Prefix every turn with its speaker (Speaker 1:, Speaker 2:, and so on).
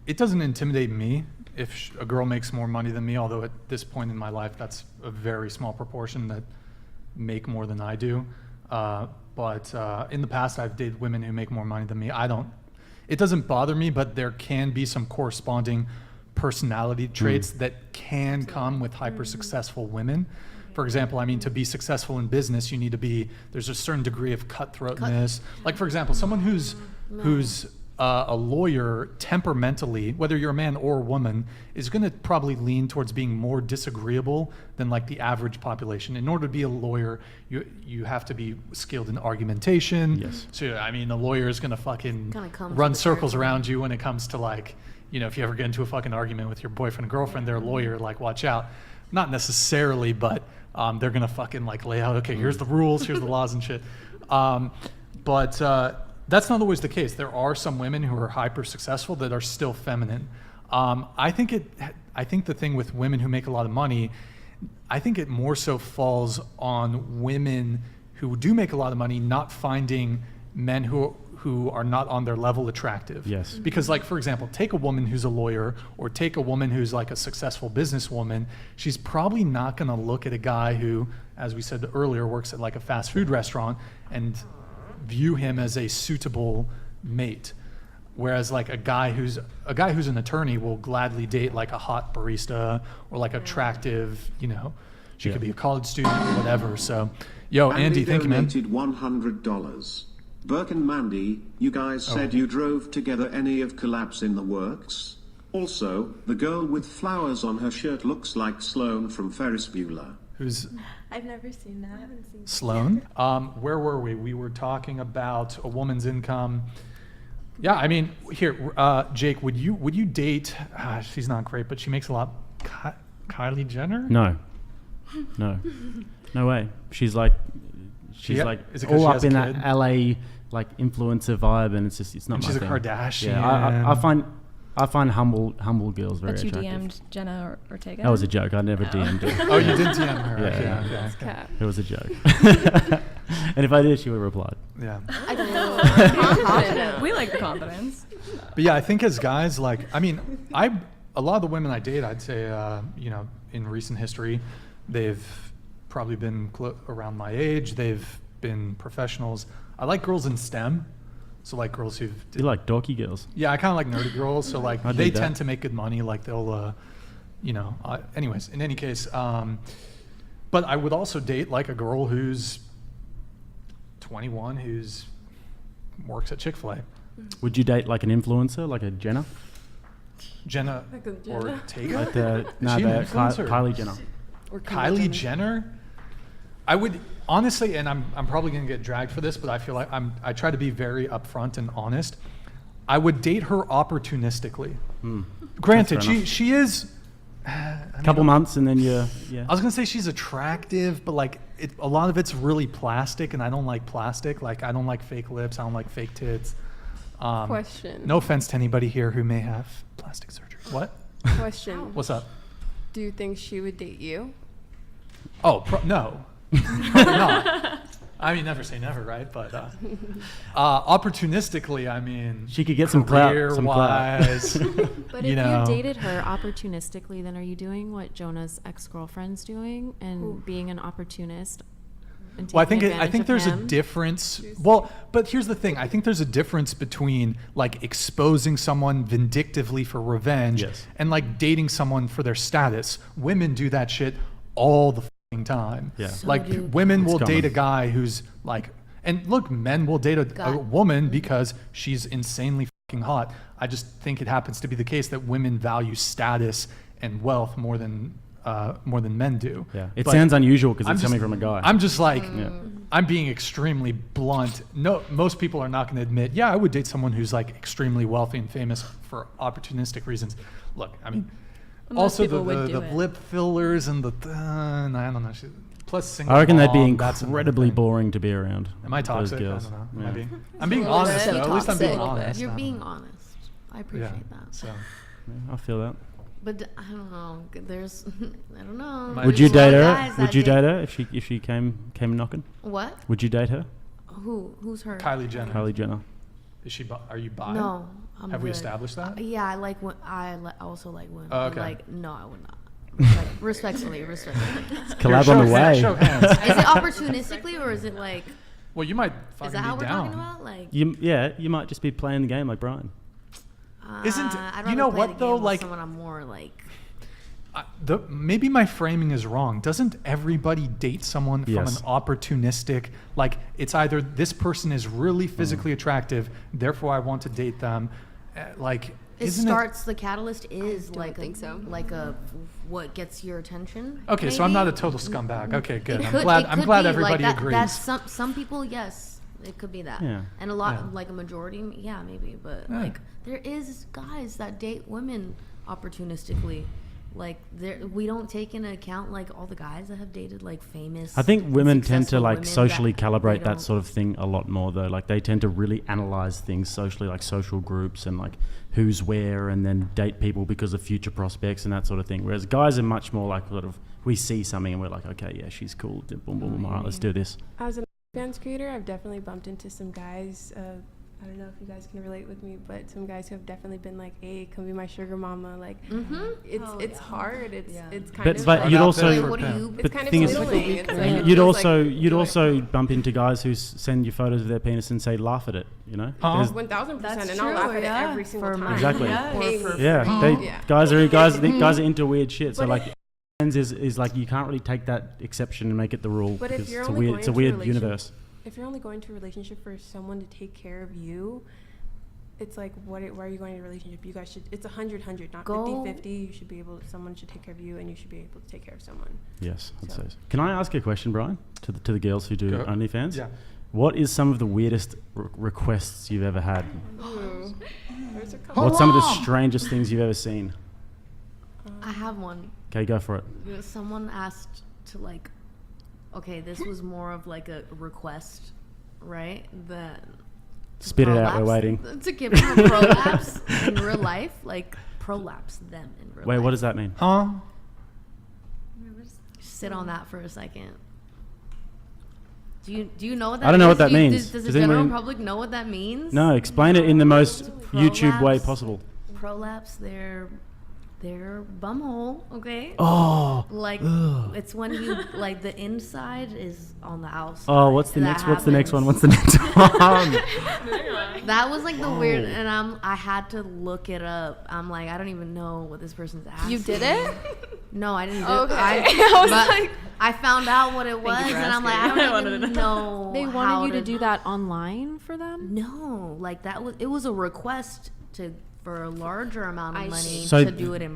Speaker 1: it doesn't intimidate me if a girl makes more money than me, although at this point in my life, that's a very small proportion that make more than I do. But in the past, I've dated women who make more money than me. It doesn't bother me, but there can be some corresponding personality traits that can come with hyper successful women. For example, I mean, to be successful in business, you need to be, there's a certain degree of cutthroatness. Like, for example, someone who's a lawyer temperamentally, whether you're a man or a woman, is going to probably lean towards being more disagreeable than like the average population. In order to be a lawyer, you have to be skilled in argumentation.
Speaker 2: Yes.
Speaker 1: So, I mean, a lawyer is going to fucking
Speaker 3: comes
Speaker 1: run
Speaker 3: with
Speaker 1: circles
Speaker 3: territory.
Speaker 1: around you when it comes to like, you know, if you ever get into a fucking argument with your boyfriend or girlfriend, they're a lawyer, like watch out. Not necessarily, but they're going to fucking like lay out, okay, here's the rules, here's the laws and shit. But that's not always the case. There are some women who are hyper successful that are still feminine. I think the thing with women who make a lot of money, I think it more so falls on women who do make a lot of money not finding men who are not on their level attractive.
Speaker 2: Yes.
Speaker 1: Because like, for example, take a woman who's a lawyer or take a woman who's like a successful businesswoman. She's probably not going to look at a guy who, as we said earlier, works at like a fast food restaurant and view him as a suitable mate. Whereas like a guy who's an attorney will gladly date like a hot barista or like attractive, you know, she could be a college student or whatever. So, yo, Andy, thank you, man.
Speaker 4: donated $100. Burke and Mandy, you guys said you drove together. Any of collabs in the works? Also, the girl with flowers on her shirt looks like Sloane from Ferris Bueller.
Speaker 1: Who's
Speaker 5: I've never seen that. I haven't seen
Speaker 1: Sloane? Where were we? We were talking about a woman's income. Yeah, I mean, here, Jake, would you date? She's not great, but she makes a lot. Kylie Jenner?
Speaker 2: No way. She's like
Speaker 1: Is it 'cause
Speaker 2: all
Speaker 1: she
Speaker 2: up
Speaker 1: has a
Speaker 2: in
Speaker 1: kid?
Speaker 2: that LA like influencer vibe, and it's not
Speaker 1: And
Speaker 2: my
Speaker 1: she's a
Speaker 2: thing.
Speaker 1: Kardashian.
Speaker 2: Yeah, I find humble girls very
Speaker 5: But you
Speaker 2: attractive.
Speaker 5: DM'd Jenna Ortega?
Speaker 2: That was a joke. I never DM'd her.
Speaker 1: Oh, you did DM her.
Speaker 2: Yeah,
Speaker 1: okay,
Speaker 2: yeah.
Speaker 1: okay,
Speaker 5: That's
Speaker 1: okay.
Speaker 5: cap.
Speaker 2: It was a joke. And if I did, she would have replied.
Speaker 1: Yeah.
Speaker 3: I don't know.
Speaker 5: Confident. We like the confidence.
Speaker 1: But yeah, I think as guys, like, I mean, a lot of the women I date, I'd say, you know, in recent history, they've probably been around my age. They've been professionals. I like girls in STEM. So like girls who've...
Speaker 2: You like dorky girls?
Speaker 1: Yeah, I kind of like nerdy girls. So like
Speaker 2: I
Speaker 1: they
Speaker 2: dig that.
Speaker 1: tend to make good money. Like they'll, you know, anyways, in any case, but I would also date like a girl who's 21, who's works at Chick-fil-A.
Speaker 2: Would you date like an influencer, like a Jenner?
Speaker 1: Jenna
Speaker 5: Like a Jenna?
Speaker 1: Ortega?
Speaker 2: Like the
Speaker 1: she an
Speaker 2: the
Speaker 1: influencer?
Speaker 2: Kylie Jenner.
Speaker 5: Or
Speaker 1: Kylie Jenner? I would honestly, and I'm probably gonna get dragged for this, but I feel like I try to be very upfront and honest. I would date her opportunistically. Granted,
Speaker 2: That's fair enough.
Speaker 1: she is.
Speaker 2: Couple months and then
Speaker 1: I
Speaker 2: yeah.
Speaker 1: was gonna say she's attractive, but like a lot of it's really plastic, and I don't like plastic. Like I don't like fake lips. I don't like fake tits.
Speaker 6: Question.
Speaker 1: No offense to anybody here who may have plastic surgery. What?
Speaker 6: Question.
Speaker 1: What's up?
Speaker 6: Do you think she would date you?
Speaker 1: Oh, no. Probably not. I mean, never say never, right? But opportunistically, I mean,
Speaker 2: She could get some clout,
Speaker 1: career-wise,
Speaker 3: But
Speaker 1: you
Speaker 3: if
Speaker 1: know.
Speaker 3: you dated her opportunistically, then are you doing what Jonah's ex-girlfriend's doing and being an opportunist? And
Speaker 1: Well, I
Speaker 3: taking
Speaker 1: think
Speaker 3: advantage of
Speaker 1: there's a
Speaker 3: him?
Speaker 1: difference. Well, but here's the thing. I think there's a difference between like exposing someone vindictively for revenge
Speaker 2: Yes.
Speaker 1: and like dating someone for their status. Women do that shit all the fucking time.
Speaker 2: Yeah.
Speaker 3: So
Speaker 1: Like
Speaker 3: do-
Speaker 1: women
Speaker 2: It's
Speaker 1: will date
Speaker 2: common.
Speaker 1: a guy who's like, and look, men will date a
Speaker 3: God.
Speaker 1: woman because she's insanely fucking hot. I just think it happens to be the case that women value status and wealth more than men do.
Speaker 2: Yeah. It
Speaker 1: But
Speaker 2: sounds unusual because
Speaker 1: I'm
Speaker 2: it's coming
Speaker 1: just-
Speaker 2: from a guy.
Speaker 1: I'm just like,
Speaker 2: Yeah.
Speaker 1: I'm being extremely blunt. No, most people are not going to admit, yeah, I would date someone who's like extremely wealthy and famous for opportunistic reasons. Look, I mean,
Speaker 5: Most
Speaker 1: also
Speaker 5: people would
Speaker 1: the
Speaker 5: do it.
Speaker 1: lip fillers and I don't know. Plus, single
Speaker 2: I reckon that'd be
Speaker 1: mom, that's another
Speaker 2: incredibly
Speaker 1: thing.
Speaker 2: boring to be around.
Speaker 1: Am I
Speaker 2: those
Speaker 1: toxic? I
Speaker 2: girls.
Speaker 1: don't know. Am
Speaker 2: Yeah.
Speaker 1: I being? I'm being
Speaker 6: little
Speaker 1: honest
Speaker 6: bit.
Speaker 1: though. At least I'm being
Speaker 6: Toxic.
Speaker 1: honest.
Speaker 3: You're
Speaker 1: I don't
Speaker 3: being
Speaker 1: know.
Speaker 3: honest. I
Speaker 1: Yeah.
Speaker 3: appreciate that.
Speaker 1: So,
Speaker 2: Yeah, I feel that.
Speaker 3: But I don't know. There's, I don't know.
Speaker 1: Might
Speaker 2: Would
Speaker 1: be
Speaker 2: you
Speaker 3: There's a lot
Speaker 2: date
Speaker 3: of
Speaker 2: her?
Speaker 3: guys
Speaker 2: Would
Speaker 3: that
Speaker 2: you
Speaker 3: date-
Speaker 2: date her if she came knocking?
Speaker 3: What?
Speaker 2: Would you date her?
Speaker 3: Who's her?
Speaker 1: Kylie Jenner.
Speaker 2: Kylie Jenner.
Speaker 1: Is she? Are you bi?
Speaker 3: No,
Speaker 7: I'm
Speaker 1: Have we
Speaker 7: good.
Speaker 1: established that?
Speaker 7: Yeah, I like when I also like women.
Speaker 1: Oh,
Speaker 7: but,
Speaker 1: okay.
Speaker 7: like, no, I would not. Respectfully.
Speaker 2: Collab
Speaker 1: Here,
Speaker 2: on the
Speaker 1: show
Speaker 2: way.
Speaker 1: Show hands.
Speaker 7: Is it opportunistically or is it like?
Speaker 1: Well, you might
Speaker 7: Is
Speaker 1: fucking
Speaker 7: that how
Speaker 1: be
Speaker 7: we're
Speaker 1: down.
Speaker 7: talking about? Like,
Speaker 2: You might just be playing the game like Brian.
Speaker 1: Isn't-
Speaker 7: I'd
Speaker 1: you
Speaker 7: rather
Speaker 1: know
Speaker 7: play
Speaker 1: what,
Speaker 7: the game
Speaker 1: though,
Speaker 7: with
Speaker 1: like-
Speaker 7: someone I'm more like.
Speaker 1: Maybe my framing is wrong. Doesn't everybody date someone from
Speaker 2: Yes.
Speaker 1: an opportunistic, like it's either this person is really physically attractive, therefore I want to date them, like
Speaker 7: It
Speaker 1: isn't
Speaker 7: starts. The catalyst is
Speaker 6: don't
Speaker 7: like
Speaker 6: think so.
Speaker 7: like a what gets your attention.
Speaker 1: Okay, so I'm not a
Speaker 7: maybe?
Speaker 1: total scumbag. Okay, good.
Speaker 7: It
Speaker 1: I'm
Speaker 7: could-
Speaker 1: glad.
Speaker 7: it
Speaker 1: I'm
Speaker 7: could
Speaker 1: glad
Speaker 7: be,
Speaker 1: everybody
Speaker 7: like that,
Speaker 1: agrees.
Speaker 7: That's some people, yes, it could be that.
Speaker 2: Yeah.
Speaker 7: And a lot,
Speaker 1: Yeah.
Speaker 7: like a majority, yeah, maybe. But
Speaker 1: Yeah.
Speaker 7: like, there is guys that date women opportunistically. Like, we don't take into account like all the guys that have dated like famous.
Speaker 2: I think women tend to
Speaker 7: successful
Speaker 2: like
Speaker 7: women
Speaker 2: socially
Speaker 7: that
Speaker 2: calibrate
Speaker 7: they
Speaker 2: that
Speaker 7: don't-
Speaker 2: sort of thing a lot more though. Like they tend to really analyze things socially, like social groups and like who's where, and then date people because of future prospects and that sort of thing. Whereas guys are much more like sort of we see something and we're like, okay, yeah, she's cool. Boom, boom, boom. All right, let's do this.
Speaker 6: As an OnlyFans creator, I've definitely bumped into some guys. I don't know if you guys can relate with me, but some guys who have definitely been like, "Hey, come be my sugar mama." Like, it's hard. It's kind
Speaker 2: But
Speaker 6: of.
Speaker 2: but
Speaker 6: like,
Speaker 2: you'd
Speaker 1: Out
Speaker 2: also
Speaker 1: there for
Speaker 7: what do
Speaker 1: pimp.
Speaker 7: you?
Speaker 6: It's
Speaker 2: but
Speaker 6: kind
Speaker 2: the
Speaker 6: of
Speaker 2: thing is,
Speaker 6: belittling. It's like, it
Speaker 2: you'd
Speaker 6: feels
Speaker 2: also
Speaker 6: like,
Speaker 2: you'd
Speaker 6: do it.
Speaker 2: also bump into guys who send you photos of their penis and say laugh at it. You know. There's-
Speaker 6: 1000%,
Speaker 5: That's
Speaker 6: and I'll laugh
Speaker 5: true,
Speaker 6: at
Speaker 5: yeah.
Speaker 6: it every single
Speaker 7: For
Speaker 6: time.
Speaker 7: money.
Speaker 2: Exactly.
Speaker 5: Yes.
Speaker 6: Pay me.
Speaker 2: Yeah, they,
Speaker 6: Yeah.
Speaker 2: guys are into weird shit. So like, is like you can't really take that exception and make it the rule
Speaker 6: But if
Speaker 2: because
Speaker 6: you're
Speaker 2: it's a
Speaker 6: only
Speaker 2: weird
Speaker 6: going
Speaker 2: it's a
Speaker 6: into a
Speaker 2: weird
Speaker 6: relation-
Speaker 2: universe.
Speaker 6: If you're only going to a relationship for someone to take care of you, it's like, why are you going to a relationship? You guys should, it's 100-100, not
Speaker 7: Go-
Speaker 6: 50-50. You should be able, someone should take care of you, and you should be able to take care of someone.
Speaker 2: Yes, I'd
Speaker 6: So-
Speaker 2: say so. Can I ask a question, Brian, to the girls who do
Speaker 1: Go.
Speaker 2: OnlyFans?
Speaker 1: Yeah.
Speaker 2: What is some of the weirdest requests you've ever had?
Speaker 6: Ooh. There's a couple.
Speaker 2: What's some of the strangest things you've ever seen?
Speaker 7: I have one.
Speaker 2: Okay, go for it.
Speaker 7: Someone asked to like, okay, this was more of like a request, right? That
Speaker 2: Spit it out, we're
Speaker 7: prolapse-
Speaker 2: waiting.
Speaker 7: To give them a prolapse in real life, like prolapse them in real life.
Speaker 2: Wait, what does that mean?
Speaker 1: Huh?
Speaker 7: Sit on that for a second. Do you know what that
Speaker 2: I don't know what
Speaker 7: is?
Speaker 2: that means.
Speaker 7: Does
Speaker 2: Does
Speaker 7: the general
Speaker 2: anyone-
Speaker 7: public know what that means?
Speaker 2: No, explain it in the most YouTube way
Speaker 7: Prolapse.
Speaker 2: possible.
Speaker 7: Prolapse their bumhole, okay?
Speaker 2: Oh,
Speaker 7: Like
Speaker 2: ugh.
Speaker 7: it's when you like the inside is on the outside.
Speaker 2: Oh, what's the
Speaker 7: That
Speaker 2: next? What's the next one?
Speaker 7: happens.
Speaker 2: What's the next one?
Speaker 7: That was like the weird,
Speaker 2: Whoa.
Speaker 7: and I had to look it up. I'm like, I don't even know what this person's asking.
Speaker 6: You did it?
Speaker 7: No, I didn't do
Speaker 6: Okay.
Speaker 7: it.
Speaker 6: I was
Speaker 7: but
Speaker 6: like-
Speaker 7: I found out what it was,
Speaker 5: for
Speaker 7: and I'm like,
Speaker 5: asking. I
Speaker 7: I
Speaker 5: wanted
Speaker 7: don't
Speaker 5: to
Speaker 7: even know.
Speaker 3: They
Speaker 7: how
Speaker 3: wanted you to do that online for them?
Speaker 7: No, like it was a request for a larger amount of money
Speaker 2: So
Speaker 7: to do it in